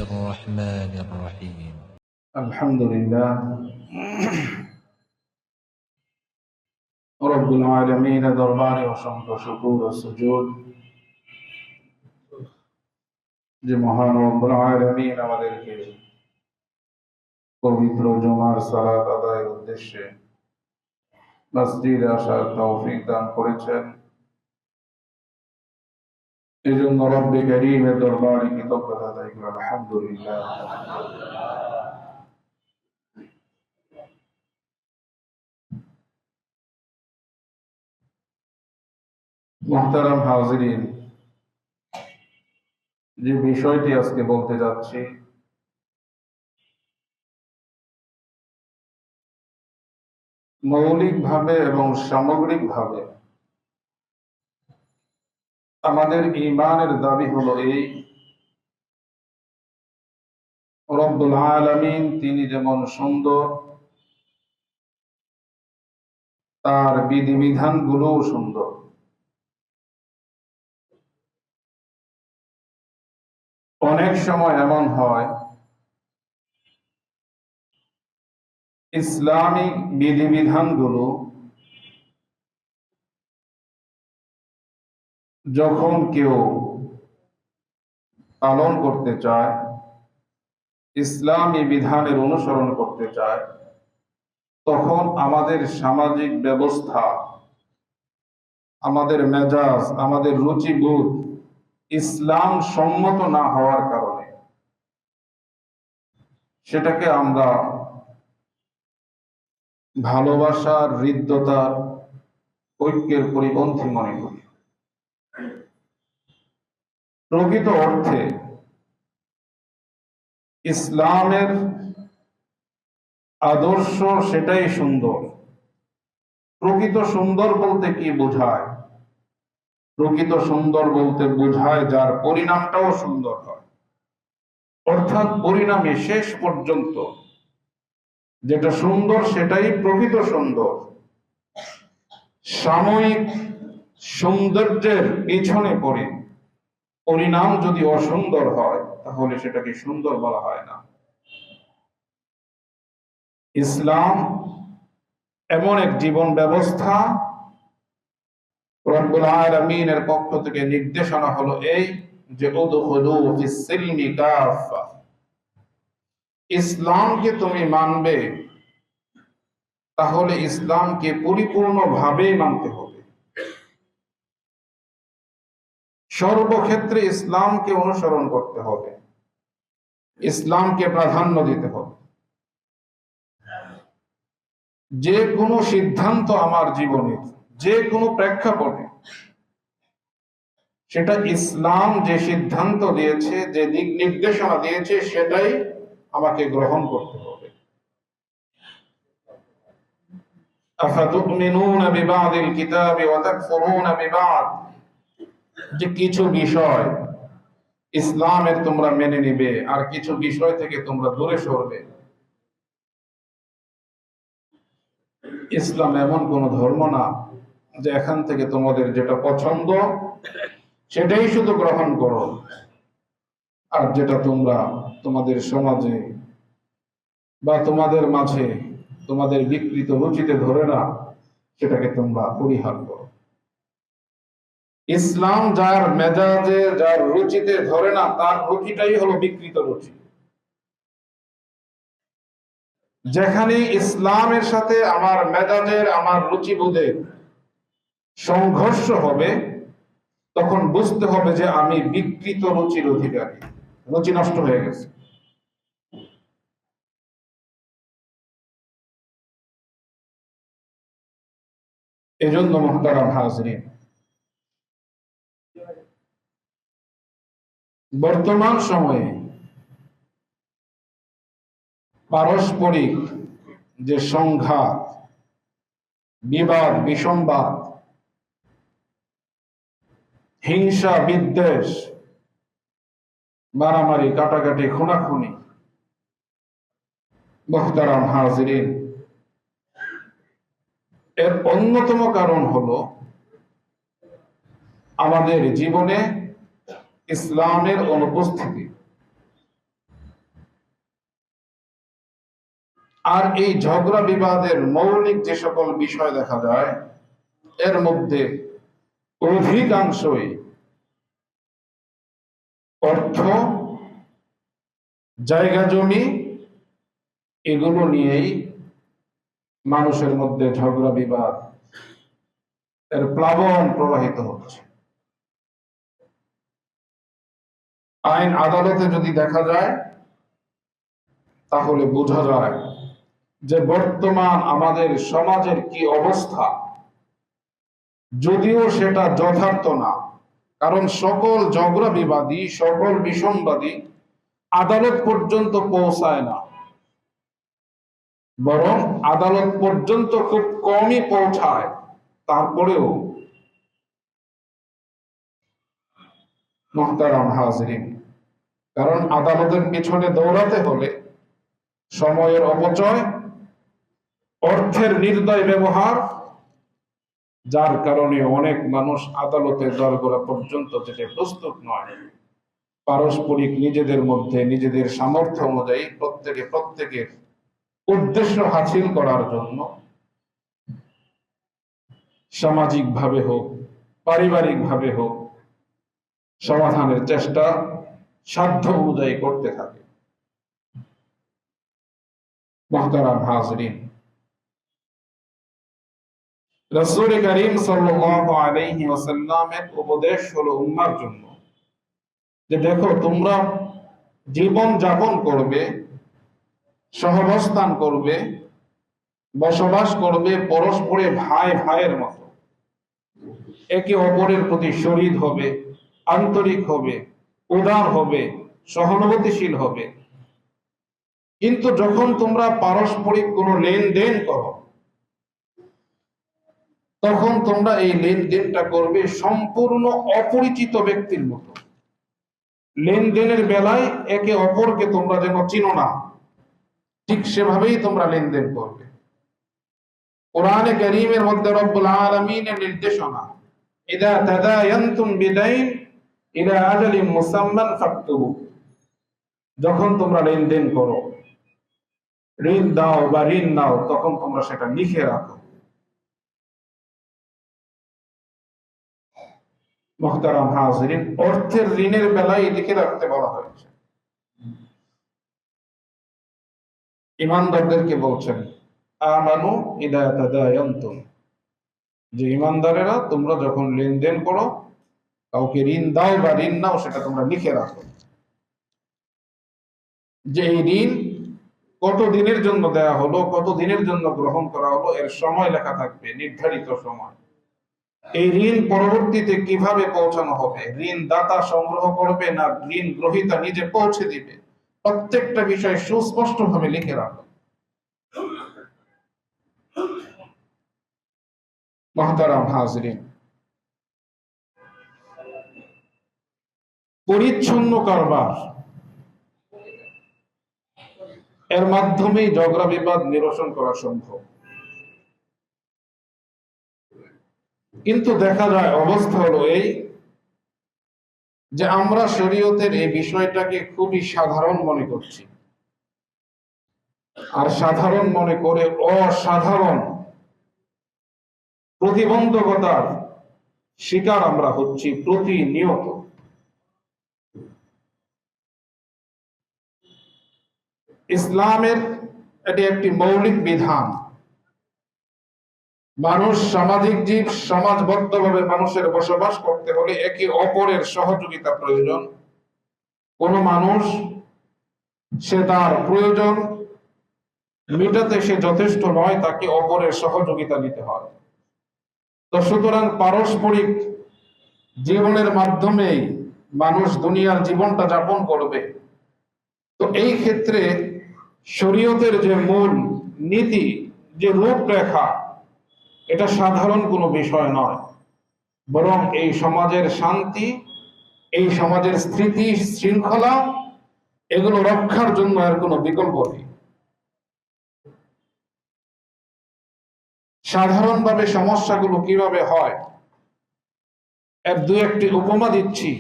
الرحمن الرحيم الحمد لله رب العالمين দরবারে অসংখ্য শুকর ও সুজুদ যে মহান রব্বুল আলামিন আমাদেরকে পবিত্র জুমার সালাত আদায়ের উদ্দেশ্যে মসজিদে আসার তৌফিক দান করেছেন। এজন্য রব্বে কারীমের দরবারে কৃতজ্ঞতা আদায় করি আলহামদুলিল্লাহ। মুহতারাম হাজিরিন, যে বিষয়টি আজকে বলতে যাচ্ছি মৌলিকভাবে এবং সামগ্রিকভাবে আমাদের ঈমানের দাবি হলো এই, রব্বুল আলামিন তিনি যেমন সুন্দর, তার বিধিবিধান গুলোও সুন্দর। অনেক সময় এমন হয় ইসলামিক বিধিবিধানগুলো যখন কেউ পালন করতে চায়, ইসলামী বিধানের অনুসরণ করতে চায়, তখন আমাদের সামাজিক ব্যবস্থা, আমাদের মেজাজ, আমাদের রুচিবোধ ইসলাম সম্মত না হওয়ার কারণে সেটাকে আমরা ভালোবাসার, হৃদ্যতার, ঐক্যের পরিপন্থী মনে করি। প্রকৃত অর্থে ইসলামের আদর্শ সেটাই সুন্দর। প্রকৃত সুন্দর বলতে কি বোঝায়? প্রকৃত সুন্দর বলতে বোঝায় যার পরিণামটাও সুন্দর হয়, অর্থাৎ পরিণামে শেষ পর্যন্ত যেটা সুন্দর সেটাই প্রকৃত সুন্দর। সাময়িক সৌন্দর্যের পিছনে পড়ে পরিণাম যদি অসুন্দর হয় তাহলে সেটাকে সুন্দর বলা হয় না। ইসলাম এমন এক জীবন ব্যবস্থা, রব্বুল আলামিনের পক্ষ থেকে নির্দেশনা হলো এই যে উদখুলু ফিস সিলমি কাফা, ইসলামকে তুমি মানবে তাহলে ইসলামকে পরিপূর্ণভাবে মানতে হবে। সর্বক্ষেত্রে ইসলামকে অনুসরণ করতে হবে, ইসলামকে প্রাধান্য দিতে হবে। যে কোনো সিদ্ধান্ত আমার জীবনের যে কোনো প্রেক্ষাপটে সেটা ইসলাম যে সিদ্ধান্ত দিয়েছে, যে দিক নির্দেশনা দিয়েছে সেটাই আমাকে গ্রহণ করতে হবে। আফাতুমিনুনা বিবাদিল কিতাবি ওয়া তাকফুরুনা বিবাদ, যে কিছু বিষয় ইসলামের তোমরা মেনে নিবে আর কিছু বিষয় থেকে তোমরা দূরে সরবে। ইসলাম এমন কোন ধর্ম না যে এখান থেকে তোমাদের যেটা পছন্দ সেটাই শুধু গ্রহণ করো, আর যেটা তোমরা তোমাদের সমাজে বা তোমাদের মাঝে তোমাদের বিকৃত রুচিতে ধরে না সেটাকে তোমরা পরিহার করো। ইসলাম যার মেজাজে, যার রুচিতে ধরে না তার রুচিটাই হলো বিকৃত রুচি। যেখানে ইসলামের সাথে আমার মেজাজের, আমার রুচিবোধের সংঘর্ষ হবে তখন বুঝতে হবে যে আমি বিকৃত রুচির অধিকারী, রুচি নষ্ট হয়ে গেছে। এজন্য মুহতারাম হাজরিন, বর্তমান সময়ে পারস্পরিক যে সংঘাত, বিবাদ, বিসংবাদ, হিংসা, বিদ্বেষ, মারামারি, কাটাকাটি, খুনাখুনি, মুহতারাম হাজরিন, এর অন্যতম কারণ হলো আমাদের জীবনে ইসলামের অনুপস্থিতি। আর এই ঝগড়া বিবাদের মৌলিক যে সকল বিষয় দেখা যায়, এর মধ্যে অধিকাংশই অর্থ, জায়গা জমি, এগুলো নিয়েই মানুষের মধ্যে ঝগড়া বিবাদ এর প্লাবন প্রবাহিত হচ্ছে। আইন আদালতে যদি দেখা যায়, তাহলে বোঝা যায় যে বর্তমান আমাদের সমাজের কি অবস্থা, যদিও সেটা যথার্থ না। কারণ সকল ঝগড়া বিবাদী, সকল বিষমবাদী আদালত পর্যন্ত পৌঁছায় না, বরং আদালত পর্যন্ত খুব কমই পৌঁছায়। তারপরেও মুহতারাম হাজরিন, কারণ আদালতের পিছনে দৌড়াতে হলে সময়ের অপচয়, অর্থের নির্দয় ব্যবহার, যার কারণে অনেক মানুষ আদালতের দরগোড়া পর্যন্ত যেতে প্রস্তুত নয়। পারস্পরিক নিজেদের মধ্যে নিজেদের সামর্থ্য অনুযায়ী প্রত্যেকের উদ্দেশ্য হাসিল করার জন্য সামাজিক ভাবে হোক, পারিবারিক ভাবে হোক, সমাধানের চেষ্টা সাধ্য অনুযায়ী করতে থাকে। মুহতারাম হাজরিন, রাসূল করিম সাল্লাল্লাহু আলাইহি ওয়াসাল্লামের উপদেশ হলো উম্মার জন্য যে দেখো, তোমরা জীবন যাপন করবে, সহাবস্থান করবে, বসবাস করবে পরস্পরে ভাই ভাইয়ের মতো, একে অপরের প্রতি শহীদ হবে, আন্তরিক হবে, উদার হবে, সহানুভূতিশীল হবে। কিন্তু যখন তোমরা পারস্পরিক কোনো লেনদেন করো, তখন তোমরা এই লেনদেনটা করবে সম্পূর্ণ অপরিচিত ব্যক্তির মতো। লেনদেনের বেলায় একে অপরকে তোমরা যেন চিনো না, ঠিক সেভাবেই তোমরা লেনদেন করবে। কোরআনে কারীমের মধ্যে রব্বুল আলামিনের নির্দেশনা, ইদা তাদায়ানতুম বিদাইন ইলা আজালিন মুসাম্মান ফাকতুবু, যখন তোমরা লেনদেন করো, ঋণ দাও বা ঋণ নাও, তখন তোমরা সেটা লিখে রাখো। মুহতারাম হাজরিন, অর্থের ঋণের বেলায় লিখে রাখতে বলা হয়েছে। ইমানদারদেরকে বলছেন, আমানু ইদা তাদায়ানতুম, যে ইমানদারেরা তোমরা যখন লেনদেন করো, কাউকে ঋণ দাও বা ঋণ নাও, সেটা তোমরা লিখে রাখো। যে এই ঋণ কত দিনের জন্য দেয়া হলো, কত দিনের জন্য গ্রহণ করা হলো, এর সময় লেখা থাকবে, নির্ধারিত সময়। এই ঋণ পরবর্তীতে কিভাবে পৌঁছানো হবে, ঋণ দাতা সংগ্রহ করবে না ঋণ গ্রহীতা নিজে পৌঁছে দিবে, প্রত্যেকটা বিষয় সুস্পষ্ট ভাবে লিখে রাখো। মুহতারাম হাজরিন, পরিচ্ছন্ন কারবার, এর মাধ্যমেই ঝগড়া বিবাদ নিরসন করা সম্ভব। কিন্তু দেখা যায় অবস্থা হলো এই যে আমরা শরীয়তের এই বিষয়টাকে খুবই সাধারণ মনে করছি, আর সাধারণ মনে করে অসাধারণ প্রতিবন্ধকতার শিকার আমরা হচ্ছি প্রতিনিয়ত। ইসলামের এটি একটি মৌলিক বিধান। মানুষ সামাজিক জীব, সমাজবদ্ধভাবে মানুষের বসবাস করতে হলে একে অপরের সহযোগিতা প্রয়োজন। কোন মানুষ সে তার প্রয়োজন মেটাতে সে যথেষ্ট নয়, তাকে অপরের সহযোগিতা নিতে হয়। তো সুতরাং পারস্পরিক জীবনের মাধ্যমেই মানুষ দুনিয়ার জীবনটা যাপন করবে। তো এই ক্ষেত্রে শরীয়তের যে মূল নীতি, যে রূপরেখা, এটা সাধারণ কোনো বিষয় নয়, বরং এই সমাজের শান্তি, এই সমাজের স্থিতি শৃঙ্খলা, এগুলো রক্ষার জন্য আর কোনো বিকল্প নেই। সাধারণভাবে সমস্যাগুলো কিভাবে হয়, এর দু একটি উপমা দিচ্ছি।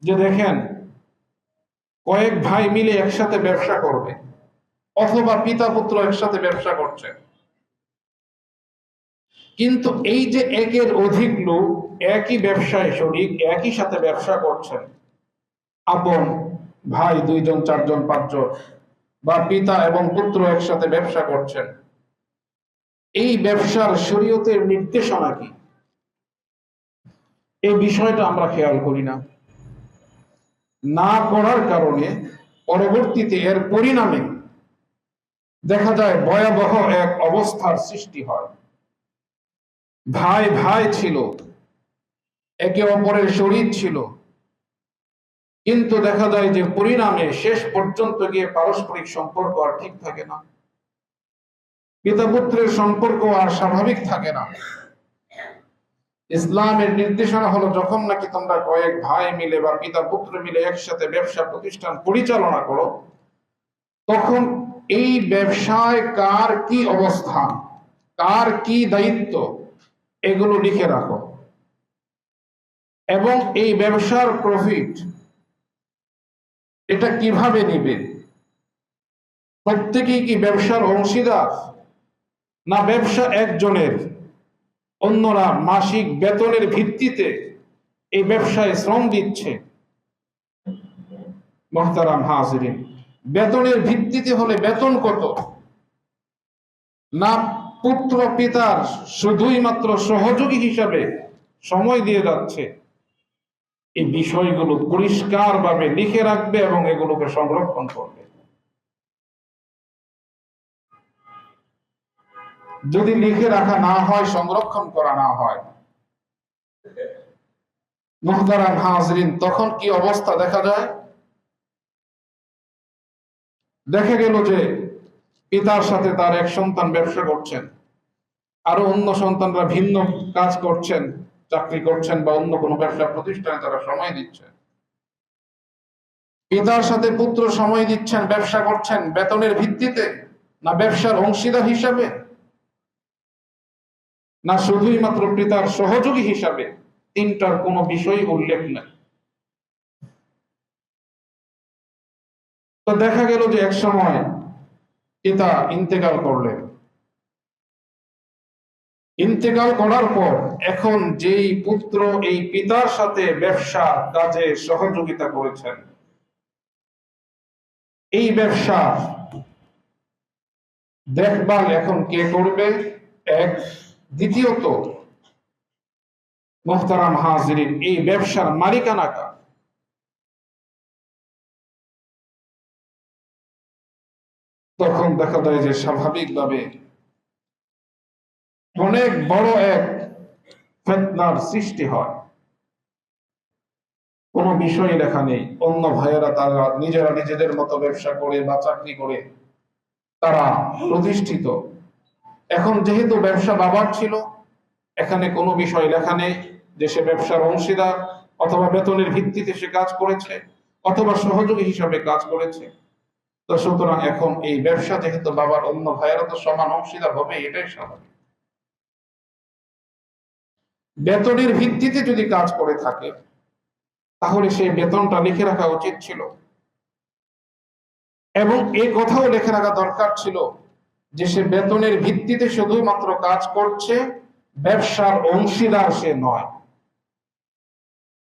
যে দেখেন, কয়েক ভাই মিলে একসাথে ব্যবসা করবে, অথবা পিতা পুত্র একসাথে ব্যবসা করছেন। কিন্তু এই যে একের অধিক লোক একই ব্যবসায় শরিক, একই সাথে ব্যবসা করছেন, আপন ভাই 2 জন 4 জন 5 জন, বা পিতা এবং পুত্র একসাথে ব্যবসা করছেন, এই ব্যবসার শরীয়তের নির্দেশনা কি? এই বিষয়টা আমরা খেয়াল করি না। না করার কারণে পরবর্তীতে এর পরিণামে দেখা যায় ভয়াবহ এক অবস্থার সৃষ্টি হয়। ভাই ভাই ছিল, একে অপরের শরীক ছিল, কিন্তু দেখা যায় যে পরিণামে শেষ পর্যন্ত গিয়ে পারস্পরিক সম্পর্ক আর ঠিক থাকে না, পিতা পুত্রের সম্পর্ক আর স্বাভাবিক থাকে না। ইসলামের নির্দেশনা হলো যখন নাকি তোমরা কয়েক ভাই মিলে বা পিতা পুত্র মিলে একসাথে ব্যবসা প্রতিষ্ঠান পরিচালনা করো, তখন এই ব্যবসায় কার কি অবস্থান, কার কি দায়িত্ব, এগুলো লিখে রাখো। এবং এই ব্যবসার প্রফিট এটা কিভাবে নিবে, প্রত্যেকেই কি ব্যবসার অংশীদার, না ব্যবসা একজনের, অন্যরা মাসিক বেতনের ভিত্তিতে এই ব্যবসায় শ্রম দিচ্ছে? মুহতারাম হাজিরিন, বেতনের ভিত্তিতে হলে বেতন কত, না পুত্র পিতার শুধুই মাত্র সহযোগী হিসাবে সময় দিয়ে যাচ্ছে? এই বিষয়গুলো পরিষ্কারভাবে লিখে রাখবে এবং এগুলোকে সংরক্ষণ করবে। যদি লিখে রাখা না হয়, সংরক্ষণ করা না হয়, মুহতারাম হাজরিন, তখন কি অবস্থা দেখা যায়? দেখা গেল যে পিতার সাথে তার এক সন্তান ব্যবসা করছেন, আরো অন্য সন্তানরা ভিন্ন কাজ করছেন, চাকরি করছেন বা অন্য কোনো ব্যবসা প্রতিষ্ঠানে তারা সময় দিচ্ছেন। পিতার সাথে পুত্র সময় দিচ্ছেন, ব্যবসা করছেন বেতনের ভিত্তিতে, না ব্যবসার অংশীদার হিসাবে, না শুধুই মাত্র পিতার সহযোগী হিসাবে? তিনটার কোনো বিষয় উল্লেখ নেই। তো দেখা গেল যে এক সময় পিতা ইন্তেকাল করলেন। ইন্তেকাল করার পর এখন যেই পুত্র এই পিতার সাথে ব্যবসা কাজে সহযোগিতা করেছেন, এই ব্যবসা দেখভাল এখন কে করবে? এক। দ্বিতীয়ত, মুহতারাম হাজিরিন, এই ব্যবসার মালিকানা কার? তখন দেখা যায় যে স্বাভাবিকভাবে অনেক বড় এক ফিতনার সৃষ্টি হয়। কোনো বিষয় লেখা নেই, অন্য ভাইয়েরা তারা নিজেরা নিজেদের মতো ব্যবসা করে বা চাকরি করে তারা প্রতিষ্ঠিত। এখন যেহেতু ব্যবসা বাবার ছিল, এখানে কোনো বিষয় লেখা নেই যে সে ব্যবসার অংশীদার, অথবা বেতনের ভিত্তিতে সে কাজ করেছে, অথবা সহযোগী হিসাবে কাজ করেছে। তো সুতরাং এখন এই ব্যবসা যেহেতু বাবার, অন্য ভাইয়েরা তো সমান অংশীদার হবে, এটাই স্বাভাবিক। বেতনের ভিত্তিতে যদি কাজ করে থাকে, তাহলে সেই বেতনটা লিখে রাখা উচিত ছিল, এবং এই কথাও লিখে রাখা দরকার ছিল যে সে বেতনের ভিত্তিতে শুধুমাত্র কাজ করছে, ব্যবসার অংশীদার সে নয়।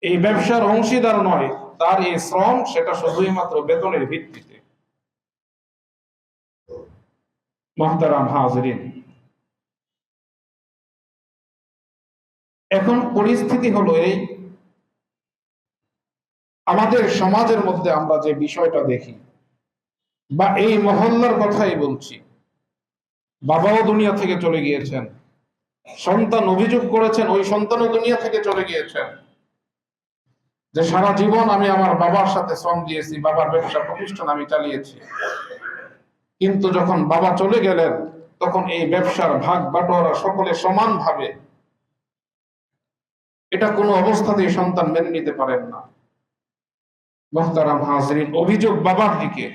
এই ব্যবসার অংশীদার নয়, তার এই শ্রম সেটা শুধুই মাত্র বেতনের ভিত্তিতে। মুহতারাম হাজিরিন, এখন পরিস্থিতি হলো এই, আমাদের সমাজের মধ্যে আমরা যে বিষয়টা দেখি, বা এই মহল্লার কথাই বলছি, বাবাও দুনিয়া থেকে চলে গিয়েছেন, সন্তান অভিযোগ করেছেন ওই সন্তানও দুনিয়া থেকে চলে গিয়েছেন, যে সারা জীবন আমি আমার বাবার সাথে শ্রম দিয়েছি, বাবার ব্যবসা প্রতিষ্ঠান আমি চালিয়েছি, কিন্তু যখন বাবা চলে গেলেন তখন এই ব্যবসার ভাগ বাটোয়ারা সকলে সমানভাবে, এটা কোনো অবস্থাতেই সন্তান মেনে নিতে পারেন না। মুহতারাম হাজিরিন, অভিযোগ বাবার দিকে,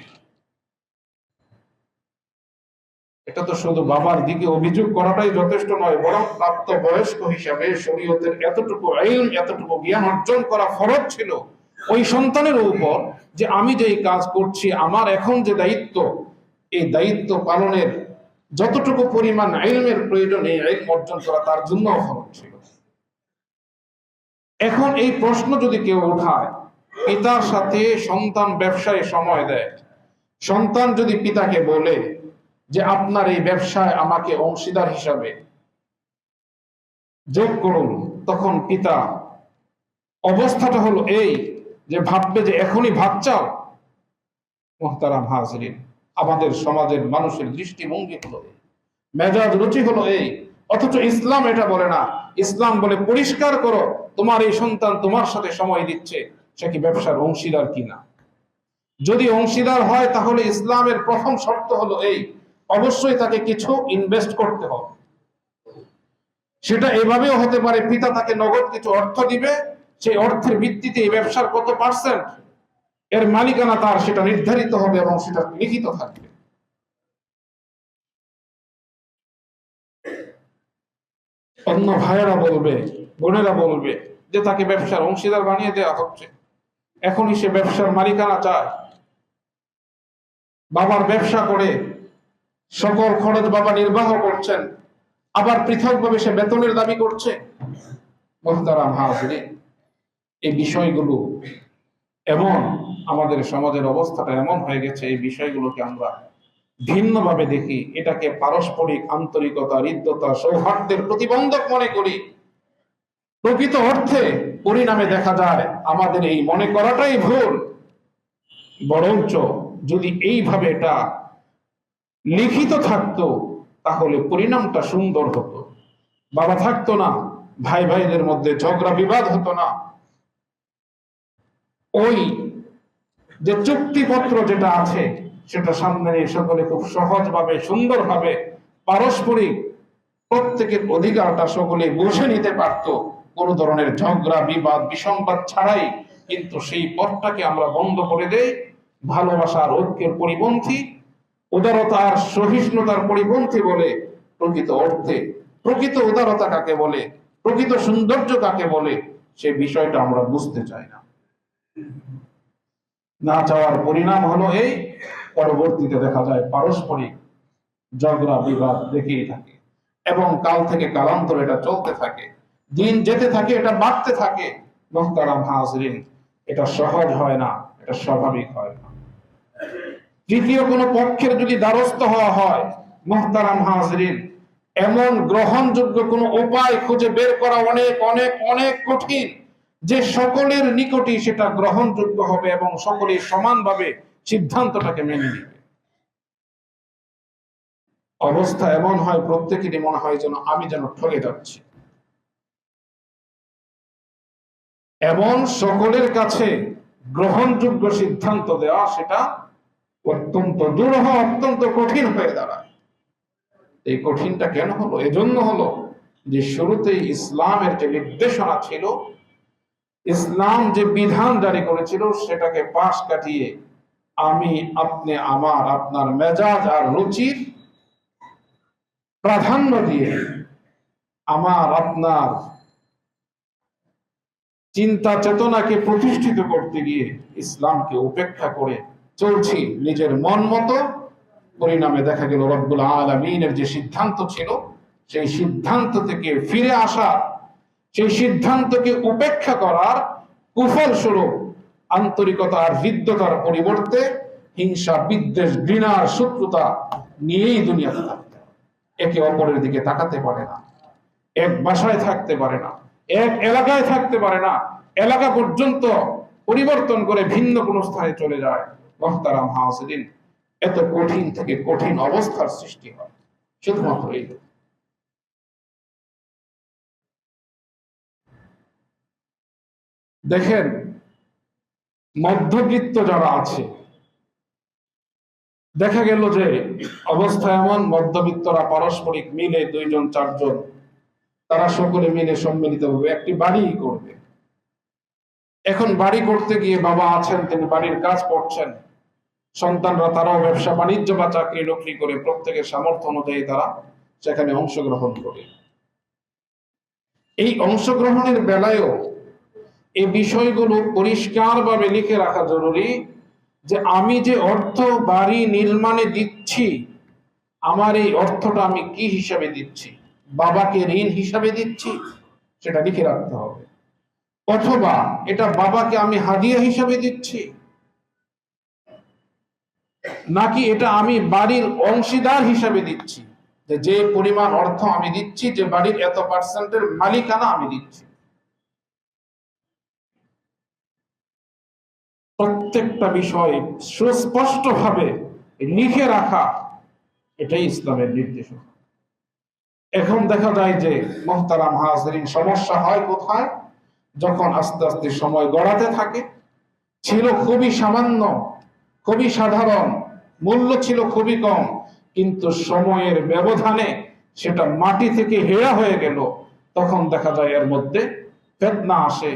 এটা তো শুধু বাবার দিকে অভিযোগ করাটাই যথেষ্ট নয়, বরং প্রাপ্ত বয়স্ক হিসাবে শরীয়তের এতটুকু ইলম, এতটুকু জ্ঞান অর্জন করা ফরজ ছিল ওই সন্তানের উপর, যে আমি যে কাজ করছি, আমার এখন যে দায়িত্ব, এই দায়িত্ব পালনের যতটুকু পরিমাণ ইলমের প্রয়োজন, এই ইলম অর্জন করা তার জন্য ফরজ ছিল। এখন এই প্রশ্ন যদি কেউ উঠায়, পিতার সাথে সন্তান ব্যবসায় সময় দেয়, সন্তান যদি পিতাকে বলে যে আপনার এই ব্যবসায় আমাকে অংশীদার হিসাবে যোগ করুন, তখন পিতা অবস্থাটা হলো এই যে ভাববে যে এখনই ভাগ চাও। মুহতারাম হাজরিন, আমাদের সমাজের মানুষের দৃষ্টিভঙ্গি হলো এই, মেজাজ রুচি হলো এই, অথচ ইসলাম এটা বলে না। ইসলাম বলে পরিষ্কার করো তোমার এই সন্তান তোমার সাথে সময় দিচ্ছে, সে কি ব্যবসার অংশীদার কিনা। যদি অংশীদার হয় তাহলে ইসলামের প্রথম শর্ত হলো এই, অবশ্যই তাকে কিছু ইনভেস্ট করতে হবে। সেটা এভাবেও হতে পারে পিতা তাকে নগদ কিছু অর্থ দিবে, সেই অর্থের ভিত্তিতে এই ব্যবসার কত পার্সেন্ট এর মালিকানা তার সেটা নির্ধারিত হবে এবং সেটা লিখিত থাকবে। অন্য ভাইয়েরা বলবে, বোনেরা বলবে যে তাকে ব্যবসার অংশীদার বানিয়ে দেওয়া হচ্ছে, এখনই সে ব্যবসার মালিকানা চায়। বাবার ব্যবসা করে সকল খরচ বাবা নির্বাহ করছেন, আবার পৃথকভাবে সে বেতনের দাবি করছে। মুহতারাম হাজরিন, এই বিষয়গুলো এমন, আমাদের সমাজের অবস্থাটা এমন হয়ে গেছে, এই বিষয়গুলোকে আমরা ভিন্নভাবে দেখি। এটাকে পারস্পরিক আন্তরিকতা, হৃদ্যতা, সৌহার্দ্যের প্রতিবন্ধক মনে করি। প্রকৃত অর্থে পরিণামে দেখা যায় আমাদের এই মনে করাটাই ভুল। বরঞ্চ যদি এইভাবে এটা লিখিত থাকতো তাহলে পরিণামটা সুন্দর হতো। বাবা থাকতো না, ভাই ভাইদের মধ্যে ঝগড়া বিবাদ হতো না। ওই যে চুক্তিপত্র যেটা আছে সেটা সামনে নিয়ে সকলে খুব সহজভাবে সুন্দরভাবে পারস্পরিক প্রত্যেকের অধিকারটা সকলে বুঝে নিতে পারতো, কোন ধরনের ঝগড়া বিবাদ বিসংবাদ ছাড়াই। কিন্তু সেই পথটাকে আমরা বন্ধ করে দেই, ভালোবাসার ঐক্যের পরিপন্থী, উদারতার সহিষ্ণুতার পরিপন্থী বলে। প্রকৃত অর্থে প্রকৃত উদারতা কাকে বলে, প্রকৃত সৌন্দর্য কাকে বলে, সে বিষয়টা আমরা বুঝতে চাই না। না চাওয়ার পরিণাম হলো এই, পরবর্তীতে দেখা যায় পারস্পরিক ঝগড়া বিবাদ দেখেই থাকে এবং কাল থেকে কালান্তর এটা চলতে থাকে, দিন যেতে থাকে, এটা বাড়তে থাকে। মুহতারাম হাজরিন, এটা সহজ হয় না, এটা স্বাভাবিক হয় না। তৃতীয় কোন পক্ষের যদি দ্বারস্থ হওয়া হয়, মুহতারাম হাজরিন, এমন গ্রহণযোগ্য কোন উপায় খুঁজে বের করা অনেক অনেক অনেক কঠিন, যে সকলের নিকটই সেটা গ্রহণযোগ্য হবে এবং সকলেই সমানভাবে সিদ্ধান্তটাকে মেনে নিবে। অবস্থা এমন হয় প্রত্যেকেরই মনে হয় যেন আমি যেন ঠকে যাচ্ছি। এমন সকলের কাছে গ্রহণযোগ্য সিদ্ধান্ত দেওয়া সেটা অত্যন্ত দুরূহ, অত্যন্ত কঠিন হয়ে দাঁড়ায়। এই কঠিনটা কেন হলো? এজন্য হলো যে শুরুতেই ইসলামের যে নির্দেশনা ছিল, ইসলাম যে বিধান জারি করেছিল, সেটাকে পাশ কাটিয়ে আমি, আপনি, আমার, আপনার মেজাজ আর রুচির প্রাধান্য দিয়ে, আমার আপনার চিন্তা চেতনাকে প্রতিষ্ঠিত করতে গিয়ে ইসলামকে উপেক্ষা করে চলছি নিজের মন মতো। পরিণামে দেখা গেল রব্বুল আলামিনের যে সিদ্ধান্ত ছিল, সেই সিদ্ধান্ত থেকে ফিরে আসা, সেই সিদ্ধান্তকে উপেক্ষা করার কুফল স্বরূপ আন্তরিকতা আর হৃদ্যতার পরিবর্তে হিংসা, বিদ্বেষ, ঘৃণার শত্রুতা নিয়েই দুনিয়াতে থাকতে, একে অপরের দিকে তাকাতে পারে না, এক বাসায় থাকতে পারে না, এক এলাকায় থাকতে পারে না, এলাকা পর্যন্ত পরিবর্তন করে ভিন্ন কোন স্থানে চলে যায়। মুহতারাম হাজিরিন, এত কঠিন থেকে কঠিন অবস্থার সৃষ্টি হয় শুধুমাত্র এই। দেখেন, মধ্যবিত্ত যারা আছে, দেখা গেল যে অবস্থা এমন, মধ্যবিত্তরা পারস্পরিক মিলে 2 জন 4 জন, তারা সকলে মিলে সম্মিলিতভাবে একটি বাড়ি করবে। এখন বাড়ি করতে গিয়ে বাবা আছেন, তিনি বাড়ির কাজ করছেন, সন্তানরা তারাও ব্যবসা বাণিজ্য বা চাকরি নকরি করে প্রত্যেকের সামর্থ্য অনুযায়ী তারা সেখানে অংশগ্রহণ করে। এই অংশগ্রহণের বেলায়ও এই বিষয়গুলো পরিষ্কারভাবে লিখে রাখা জরুরি যে আমি যে অর্থ বাড়ি নির্মাণে দিচ্ছি, আমার এই অর্থটা আমি কি হিসাবে দিচ্ছি? বাবাকে ঋণ হিসাবে দিচ্ছি, সেটা লিখে রাখতে হবে। অথবা এটা বাবাকে আমি হাদিয়া হিসাবে দিচ্ছি, নাকি এটা আমি বাড়ির অংশীদার হিসাবে দিচ্ছি, যে পরিমাণ অর্থ আমি দিচ্ছি, যে বাড়ির এত পার্সেন্টের মালিকানা আমি দিচ্ছি। প্রত্যেকটা বিষয় সুস্পষ্টভাবে লিখে রাখা, এটাই ইসলামের নির্দেশ। এখন দেখা যায় যে মুহতারাম হাজিরিন, সমস্যা হয় কোথায়? যখন আস্তে আস্তে সময় গড়াতে থাকে। ছিল খুবই সামান্য, খুবই সাধারণ, মূল্য ছিল খুবই কম, কিন্তু সময়ের ব্যবধানে সেটা মাটি থেকে হেরা হয়ে গেল। তখন দেখা যায় এর মধ্যে ফিতনা আসে,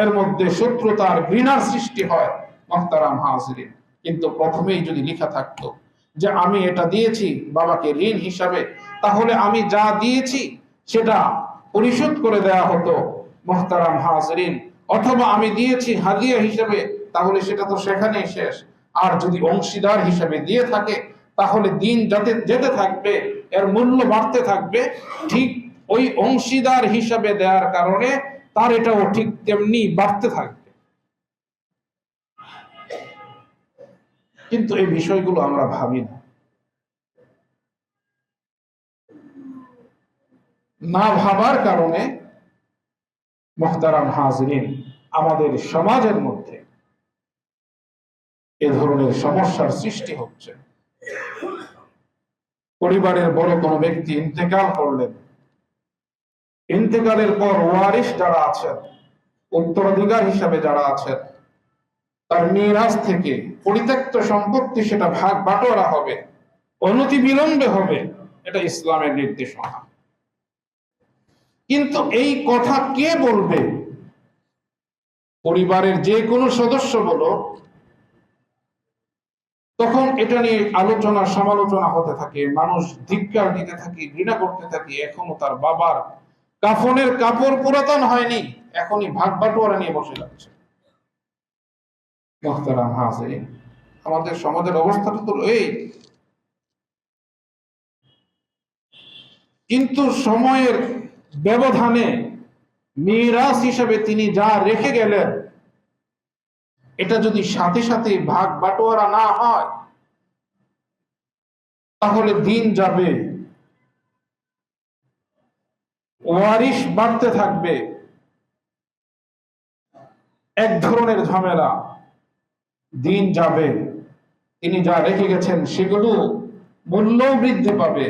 এর মধ্যে শত্রুতার ঘৃণার সৃষ্টি হয়। মুহতারাম হাজিরিন, কিন্তু প্রথমেই যদি লেখা থাকতো যে আমি এটা দিয়েছি বাবাকে ঋণ হিসাবে, তাহলে আমি যা দিয়েছি সেটা পরিশোধ করে দেয়া হতো। মুহতারাম হাজিরিন, অথবা আমি দিয়েছি হাদিয়া হিসাবে, তাহলে সেটা তো সেখানেই শেষ। আর যদি অংশীদার হিসাবে দিয়ে থাকে, তাহলে দিন যাতে যেতে থাকবে, এর মূল্য বাড়তে থাকবে। ঠিক ওই অংশীদার হিসাবে দেওয়ার কারণে তার এটাও ঠিক তেমনি বাড়তে থাকবে। কিন্তু এই বিষয়গুলো আমরা ভাবি না। না ভাবার কারণে মুহতারাম হাজিরিন, আমাদের সমাজের মধ্যে এ ধরনের সমস্যার সৃষ্টি হচ্ছে। পরিবারের বড় কোনো ব্যক্তি ইন্তেকাল করলেন, ইন্তেকালের পর ওয়ারিশ যারা আছেন, উত্তরাধিকার হিসাবে যারা আছেন, তার মিরাজ থেকে পরিত্যক্ত সম্পত্তি সেটা ভাগ বাটোয়ারা হবে, অনতি বিলম্বে হবে। এটা ইসলামের নির্দেশনা। কিন্তু এই কথা কে বলবে? পরিবারের যে কোনো সদস্য বলো, তখন এটা নিয়ে আলোচনা সমালোচনা হতে থাকে, মানুষ ধিক্কার দিতে থাকে, ঘৃণা করতে থাকে। এখনো তার বাবার কাফনের কাপড় পুরাতন হয়নি, এখনই ভাগ বাটোয়ারা নিয়ে বসে যাচ্ছে। মুহতারাম হাজিরিন, আমাদের সমাজের অবস্থাটা তো এই। কিন্তু সময়ের ব্যবধানে মিরাস হিসাবে তিনি যা রেখে গেলেন, এটা যদি সাথে সাথে ভাগ বাটোয়ারা না হয়, তাহলে দিন যাবে, ওয়ারিশ বাড়তে থাকবে, এক ধরনের ঝামেলা। দিন যাবে, তিনি যা রেখে গেছেন সেগুলো মূল্য বৃদ্ধি পাবে,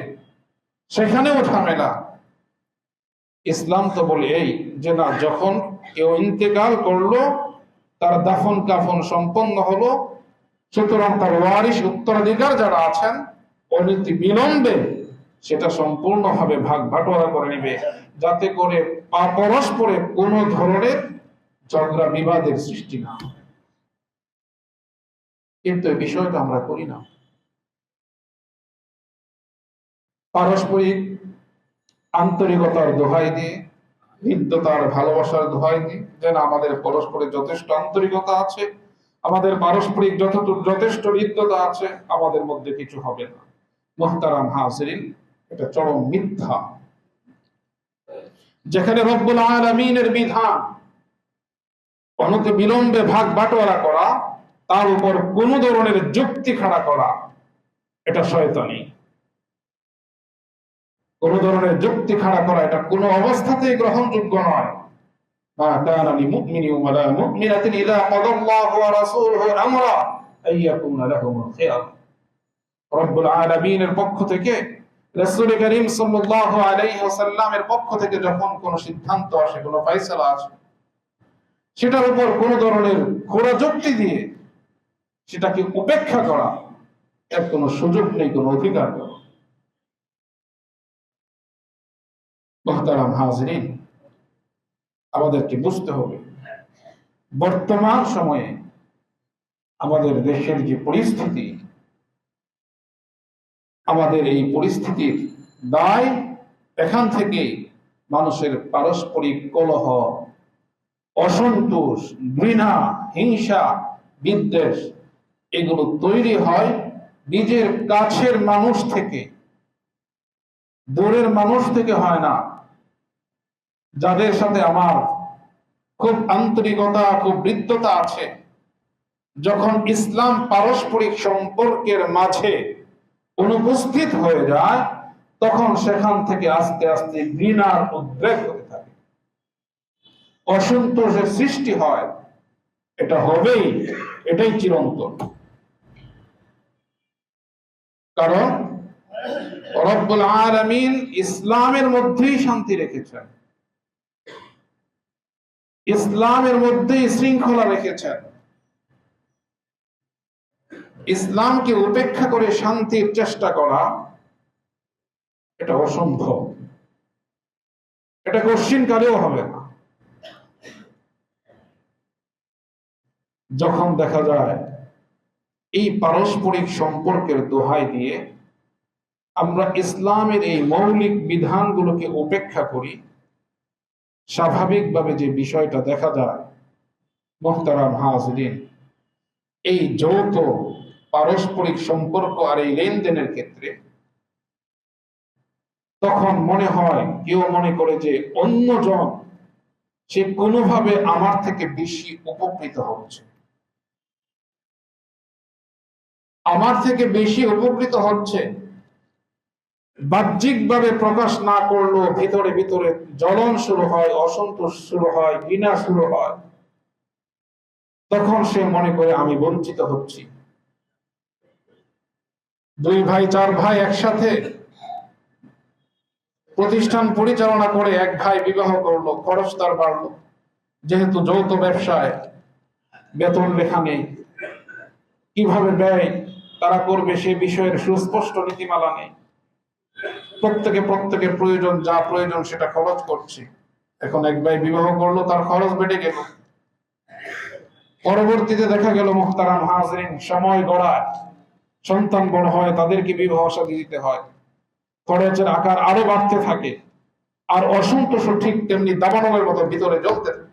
সেখানেও ঝামেলা। ইসলাম তো বলে এই যে না, যখন কেউ ইন্তেকাল করলো, তার দাফন কাফন সম্পন্ন হলো, সুতরাং তার ওয়ারিশ উত্তরাধিকার যারা আছেন, অনতি বিলম্বে সেটা সম্পূর্ণভাবে ভাগ বাটোয়ারা করে নেবে, যাতে করে পরস্পরে কোনো ধরনের ঝগড়া বিবাদের সৃষ্টি না হয়। কিন্তু এই বিষয়টা আমরা করি না। পারস্পরিক আন্তরিকতার দোহাই দিয়ে, হৃদ্যতার ভালোবাসার দোহাই দিয়ে, যেন আমাদের পরস্পরের যথেষ্ট আন্তরিকতা আছে, আমাদের পারস্পরিক যথেষ্ট হৃদ্যতা আছে, আমাদের মধ্যে কিছু হবে না। মুহতারাম হাজিরিন, এটা চরম মিথ্যা। যেখানে রব্বুল আলামিনের বিধান অনতি বিলম্বে ভাগ বাটোয়ারা করা, তার উপর কোন ধরনের যুক্তি খাড়া করা, এটা শয়তানি। কোন ধরনের যুক্তি খাড়া করা এটা কোন অবস্থাতেই গ্রহণযোগ্য নয়। মা কানা লিমুমিনিন ওয়ালা মুমিনাতিন ইযা কাদাল্লাহু ওয়া রাসূলুহু আমরা আইয়াকুনা লাহুমুল খিয়ার। রব্বুল আলামিনের পক্ষ থেকে, রাসূল করিম সাল্লাল্লাহু আলাইহি ওয়াসাল্লামের পক্ষ থেকে যখন কোন সিদ্ধান্ত আসে, কোন ফয়সালা আসে, সেটার উপর কোন ধরনের খোঁড়া যুক্তি দিয়ে সেটাকে উপেক্ষা করা, এর কোনো সুযোগ নেই, কোনো অধিকার নেই। মুহতারাম হাজিরিন, আমাদেরকে বুঝতে হবে বর্তমান সময়ে আমাদের দেশের যে পরিস্থিতি, আমাদের এই পরিস্থিতির দায় এখান থেকে মানুষের পারস্পরিক কলহ, অসন্তোষ, ঘৃণা, হিংসা, বিদ্বেষ, এগুলো তৈরি হয় নিজের কাছের মানুষ থেকে, দূরের মানুষ থেকে হয় না। যাদের সাথে আমার খুব আন্তরিকতা, খুব হৃদ্যতা আছে, যখন ইসলাম পারস্পরিক সম্পর্কের মাঝে অনুপস্থিত হয়ে যায়, তখন সেখান থেকে আস্তে আস্তে ঘৃণার উদ্রেক হতে থাকে, অসন্তোষের সৃষ্টি হয়। এটা হবেই, এটাই চিরন্তন। কারণ রব্বুল আলামিন ইসলামের মধ্যেই শান্তি রেখেছেন, ইসলামের মধ্যেই শৃঙ্খলা রেখেছেন। ইসলামকে উপেক্ষা করে শান্তির চেষ্টা করা এটা অসম্ভব, এটা কশ্চিনকালেও হবে না। যখন দেখা যায় এই পারস্পরিক সম্পর্কের দোহাই দিয়ে আমরা ইসলামের এই মৌলিক বিধানগুলোকে উপেক্ষা করি, স্বাভাবিকভাবে যে বিষয়টা দেখা যায়, মুহতারাম হাজিরিন, এই যৌথ পারস্পরিক সম্পর্ক আর এই লেনদেনের ক্ষেত্রে তখন মনে হয়, কেউ মনে করে যে অন্যজন সে কোনোভাবে আমার থেকে বেশি উপকৃত হচ্ছে, আমার থেকে বেশি উপকৃত হচ্ছে। বাহ্যিকভাবে প্রকাশ না করলেও ভিতরে ভিতরে জ্বলন শুরু হয়, অসন্তোষ শুরু হয়, ঘৃণা শুরু হয়। তখন সে মনে করে আমি বঞ্চিত হচ্ছি। দুই ভাই, চার ভাই একসাথে প্রতিষ্ঠান পরিচালনা করে এক ভাই বিবাহ করলো, খরচ তার বাড়লো। যেহেতু যৌথ ব্যবসায় বেতন লেখা নেই, কিভাবে ব্যয় তারা করবে সে বিষয়ের সুস্পষ্ট নীতিমালা নেই। প্রত্যেকের প্রয়োজন, যা প্রয়োজন সেটা খরচ করছে। এখন এক ভাই বিবাহ করলো, তার খরচ বেড়ে গেল। পরবর্তীতে দেখা গেল, মুহতারাম হাজরিন, সময় গড়ায়, সন্তান বড় হয়, তাদেরকে বিবাহ শাদী দিতে হয়, খরচের আকার আরো বাড়তে থাকে, আর অসন্তোষ ঠিক তেমনি দাবানলের মতো ভিতরে জ্বলতে থাকে।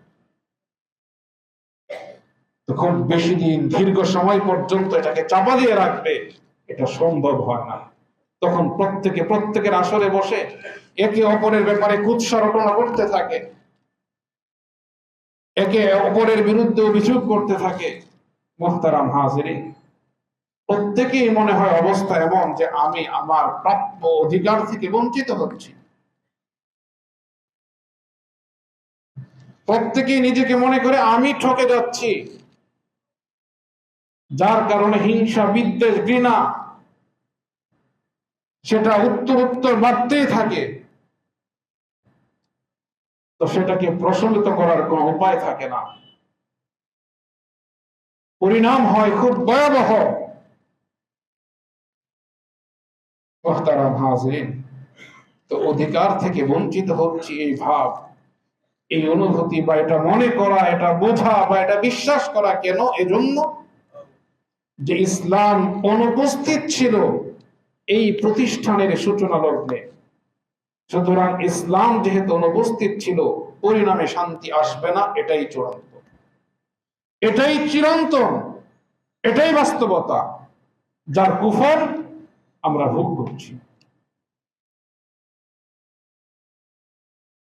তো খুব বেশি দিন, দীর্ঘ সময় পর্যন্ত এটাকে চাপা দিয়ে রাখবে, এটা সম্ভব হয় না। তখন প্রত্যেকের আসরে বসে একে অপরের ব্যাপারে কুৎসা রটনা করতে থাকে, একে অপরের বিরুদ্ধে অভিযোগ করতে থাকে। মুহতারাম হাজিরিন, প্রত্যেকেই মনে হয় অবস্থা এমন যে আমি আমার প্রাপ্য অধিকার থেকে বঞ্চিত হচ্ছি। প্রত্যেকেই নিজেকে মনে করে আমি ঠকে যাচ্ছি, যার কারণে হিংসা, বিদ্বেষ, ঘৃণা সেটা উত্তর বাড়তেই থাকে। তো সেটাকে প্রশমিত করার কোন উপায় থাকে না, পরিণাম হয় খুব ভয়াবহ। মুহতারাম হাজিরিন, তো অধিকার থেকে বঞ্চিত হচ্ছি, এই ভাব, এই অনুভূতি বা এটা মনে করা, এটা বোঝা বা এটা বিশ্বাস করা কেন? এজন্য যে ইসলাম অনুপস্থিত ছিল এই প্রতিষ্ঠানের সূচনা লগ্নে। সুতরাং ইসলাম যেহেতু অনুপস্থিত ছিল, পরিণামে শান্তি আসবে না, এটাই চূড়ান্ত, এটাই চিরন্তন, এটাই বাস্তবতা, যার কুফর আমরা ভোগ করছি।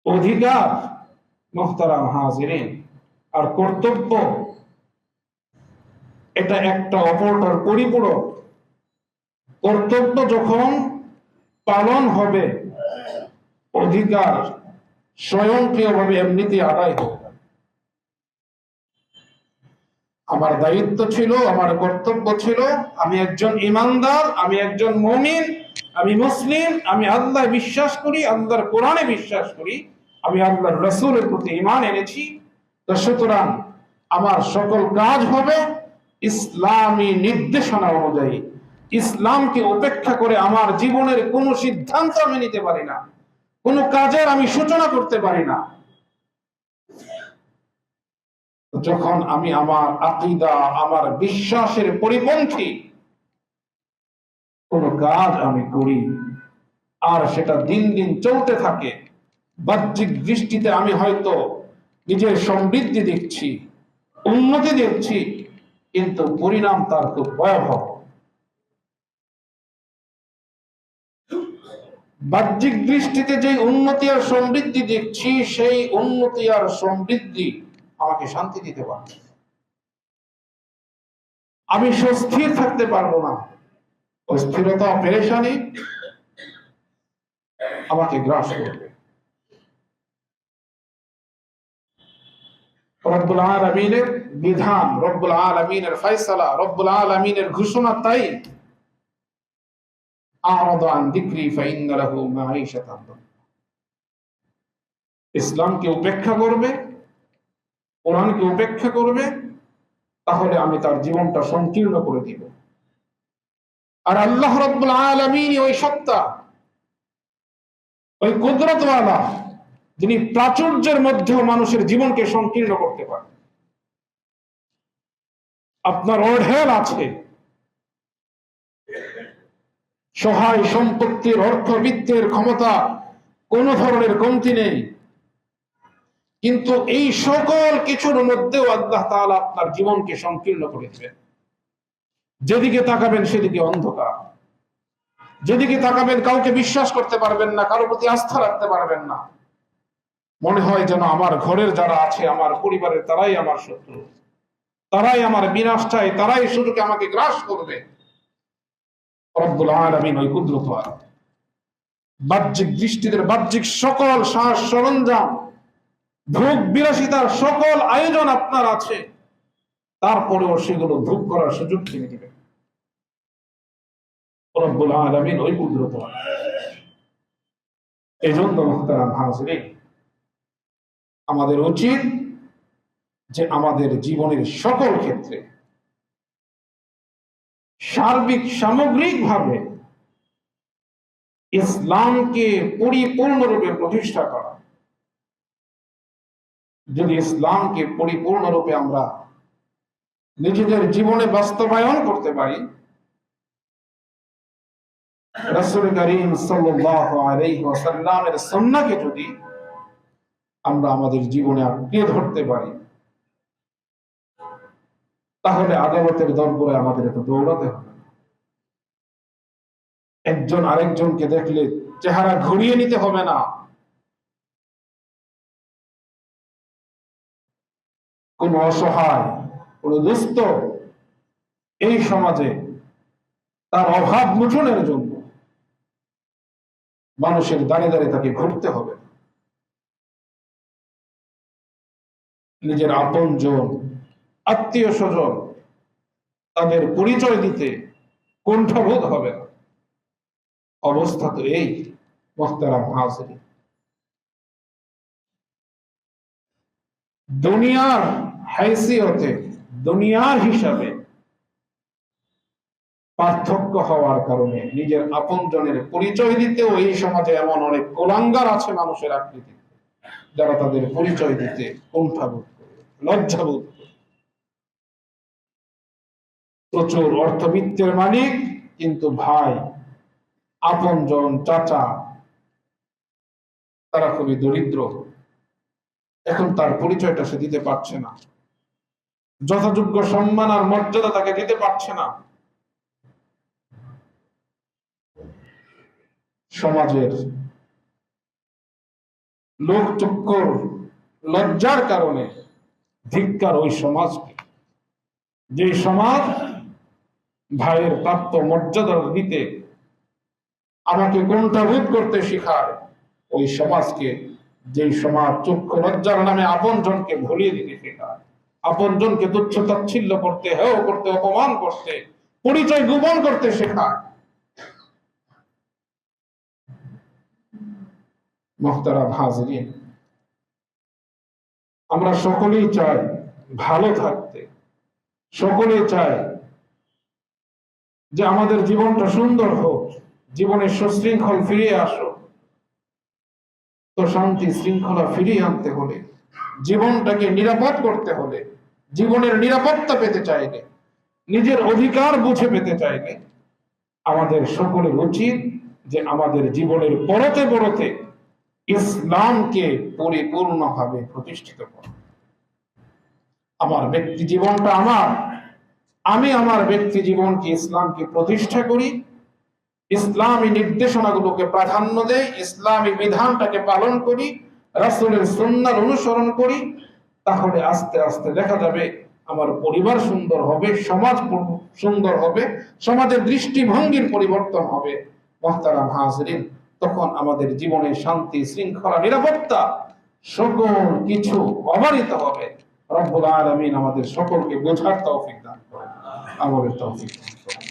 অধিকার, মুহতারাম হাজিরিন, আর কর্তব্য, এটা একটা অপরটার পরিপূরক। কর্তব্য যখন পালন হবে, অধিকার স্বয়ংক্রিয়ভাবে এমনিতে আদায় হবে। আমার দায়িত্ব ছিল, আমার কর্তব্য ছিল, আমি একজন ইমানদার, আমি একজন মুমিন, আমি মুসলিম, আমি আল্লাহ বিশ্বাস করি, আল্লাহর কোরআনে বিশ্বাস করি, আমি আল্লাহর রাসূলের প্রতি ঈমান এনেছি। তো সুতরাং আমার সকল কাজ হবে ইসলামী নির্দেশনা অনুযায়ী। ইসলামকে উপেক্ষা করে আমার জীবনের কোনো সিদ্ধান্ত আমি নিতে পারি না, কোনো কাজের আমি সূচনা করতে পারি না। যখন আমি আমার আকীদা, আমার বিশ্বাসের পরিপন্থী কোন কাজ আমি করি, আর সেটা দিন দিন চলতে থাকে, বাহ্যিক দৃষ্টিতে আমি হয়তো নিজের সমৃদ্ধি দেখছি, উন্নতি দেখছি, কিন্তু পরিণাম তার খুব ভয়াবহ। বাহ্যিক দৃষ্টিতে যে উন্নতি আর সমৃদ্ধি দেখছি, সেই উন্নতি আর সমৃদ্ধি আমাকে শান্তি দিতে পারবে, আমি সুস্থির থাকতে পারবো না। অস্থিরতা, পেরেশানি আমাকে গ্রাস করবে। রব্বুল আলামিনের বিধান, রব্বুল আলামিনের ফয়সালা, রব্বুল আলামিনের ঘোষণা তাই, আ'রাদা আন যিকরি ফাইন্না লাহু মাঈশাতান দানকা। ইসলামকে উপেক্ষা করবে, কোরআনকে উপেক্ষা করবে, তাহলে আমি তার জীবনটা সংকীর্ণ করে দিব। আর আল্লাহ রাব্বুল আলামিন ওই সত্তা, ওই কুদরতওয়ালা, যিনি প্রাচুর্যের মধ্যেও মানুষের জীবনকে সংকীর্ণ করতে পারেন। আপনার অঢেল আছে, সহায় সম্পত্তির, অর্থবিত্তের ক্ষমতা, কোন ধরনের কমতি নেই, কিন্তু এই সকল কিছুর মধ্যেও আল্লাহ তাআলা আপনার জীবনকে সংকীর্ণ করে দিবেন। যেদিকে তাকাবেন সেদিকে অন্ধকার, যেদিকে তাকাবেন কাউকে বিশ্বাস করতে পারবেন না, কারোর প্রতি আস্থা রাখতে পারবেন না। মনে হয় যেন আমার ঘরের যারা আছে, আমার পরিবারের, তারাই আমার শত্রু, তারাই আমার বিনাশ চায়, তারাই শুধু আমাকে গ্রাস করবে। রব্বুল আলামিন ওই কুদরতওয়ালা, বাহ্যিক দৃষ্টিতে বাহ্যিক সকল সাজ সরঞ্জাম, ভোগ বিলাসিতার সকল আয়োজন আপনার আছে, তারপরেও সেগুলো ভোগ করার সুযোগ কিনে দিবেন রব্বুল আলামিন ওই কুদরতওয়ালা। এজন্য মুহতারাম হাজিরিন, আমাদের উচিত যে আমাদের জীবনের সকল ক্ষেত্রে সার্বিক সামগ্রিকভাবে ইসলামকে পরিপূর্ণরূপে প্রতিষ্ঠা করা। যদি ইসলামকে পরিপূর্ণরূপে আমরা নিজেদের জীবনে বাস্তবায়ন করতে পারি, রাসূল করিম সাল্লাল্লাহু আলাইহি ওয়াসাল্লামের সুন্নাহকে যদি আমরা আমাদের জীবনে আঁকড়ে ধরতে পারি, তাহলে আদালতের দরবারে আমাদের এত দৌড়াতে হবে না। একজন আরেকজনকে দেখলে চেহারা ঘুরিয়ে নিতে হবে না। কোন অসহায়, কোন দুস্থ এই সমাজে তার অভাব মোচনের জন্য মানুষের দাঁড়িয়ে দাঁড়িয়ে তাকে ঘুরতে হবে। নিজের আপনজন, আত্মীয় স্বজন, তাদের পরিচয় দিতে কুণ্ঠাবোধ হবে না। অবস্থা তো এই মুহতারাম হাজিরিন। দুনিয়ার হাইসিয়তে, দুনিয়ার হিসাবে পার্থক্য হওয়ার কারণে নিজের আপনজনের পরিচয় দিতেও এই সমাজে এমন অনেক কুলাঙ্গার আছে মানুষের আকৃতি, যারা তাদের পরিচয় দিতে কুণ্ঠাবোধ করে, লজ্জাবোধ করে। প্রচুর অর্থবিত্তের মালিক, কিন্তু ভাই, আপনজন, চাচা, তারা খুবই দরিদ্র। এখন তার পরিচয়টা সে দিতে পারছে না, যথাযোগ্য সম্মান আর মর্যাদা তাকে দিতে পারছে না। সমাজের লোকচক্ষুর লজ্জার কারণে ধিক্কার ওই সমাজকে, যে সমাজ ভাইয়ের প্রাপ্য মর্যাদা দিতে আমাকে কুণ্ঠাবোধ করতে শিখায়, ওই সমাজকে, যে সমাজ চক্ষু লজ্জার নামে আপনজনকে ভুলিয়ে দিতে শেখায়, আপনজনকে তুচ্ছ তাচ্ছিল্য করতে, হেয় করতে, অপমান করতে, পরিচয় গোপন করতে শেখায়। মুহতারাম হাজিরিন, আমরা সকলেই চাই ভালো থাকতে, সকলেই চাই যে আমাদের জীবনটা সুন্দর হোক, জীবনে সুশৃঙ্খল ফিরিয়ে আসুক। তো শান্তি শৃঙ্খলা ফিরিয়ে আনতে হলে, জীবনটাকে নিরাপদ করতে হলে, জীবনের নিরাপত্তা পেতে চাইলে, নিজের অধিকার বুঝে পেতে চাইলে, আমাদের সকলের উচিত যে আমাদের জীবনের পরতে পরতে ইসলামকে পরিপূর্ণভাবে প্রতিষ্ঠিত করা। আমার ব্যক্তি জীবনটা আমার, আমি আমার ব্যক্তি জীবনকে ইসলামকে প্রতিষ্ঠা করি, ইসলামী নির্দেশনাগুলোকে প্রাধান্য দেই, ইসলামী বিধানটাকে পালন করি, রাসূলের সুন্নাহ অনুসরণ করি, তাহলে আস্তে আস্তে দেখা যাবে আমার পরিবার সুন্দর হবে, সমাজ সুন্দর হবে, সমাজের দৃষ্টিভঙ্গির পরিবর্তন হবে। মুহতারাম হাজিরিন, তখন আমাদের জীবনে শান্তি, শৃঙ্খলা, নিরাপত্তা সকল কিছু অবারিত হবে। রব্বুল আলামিন আমাদের সকলকে বোঝার তৌফিক দান করেন, আমলের তৌফিক দান করেন।